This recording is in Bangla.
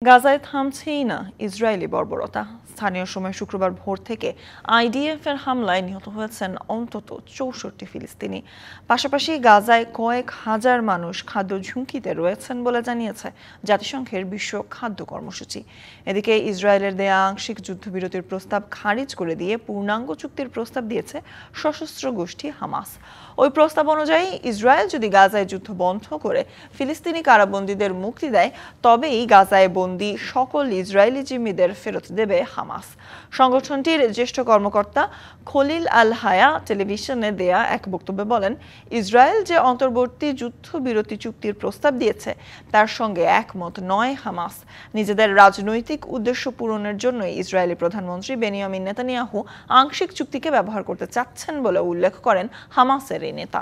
গাজায় থামছেই না ইসরায়েলি বর্বরতা। স্থানীয় সময় শুক্রবার ভোর থেকে আইডিএফ এর হামলায় নিহত হয়েছেন অন্তত ৬৪ ফিলিস্তিনি। পাশাপাশি গাজায় কয়েক হাজার মানুষ খাদ্য ঝুঁকিতে রয়েছেন বলে জানিয়েছে জাতিসংঘের বিশ্ব খাদ্য কর্মসূচি। এদিকে ইসরায়েলের দেয়া আংশিক যুদ্ধবিরতির প্রস্তাব খারিজ করে দিয়ে পূর্ণাঙ্গ চুক্তির প্রস্তাব দিয়েছে সশস্ত্র গোষ্ঠী হামাস। ওই প্রস্তাব অনুযায়ী ইসরায়েল যদি গাজায় যুদ্ধ বন্ধ করে ফিলিস্তিনি কারাবন্দীদের মুক্তি দেয়, তবেই গাজায় বন্দী সকল ইসরায়েলি জিম্মিদের ফেরত দেবে হামাস। সংগঠনটির জ্যেষ্ঠ কর্মকর্তা খলিল আল হায়া টেলিভিশনে দেয়া এক বক্তব্যে বলেন, ইসরায়েল যে অন্তর্বর্তী যুদ্ধবিরতি চুক্তির প্রস্তাব দিয়েছে তার সঙ্গে একমত নয় হামাস। নিজেদের রাজনৈতিক উদ্দেশ্য পূরণের জন্য ইসরায়েলি প্রধানমন্ত্রী বেনিয়ামিন নেতানিয়াহু আংশিক চুক্তিকে ব্যবহার করতে চাচ্ছেন বলে উল্লেখ করেন হামাসের এই নেতা।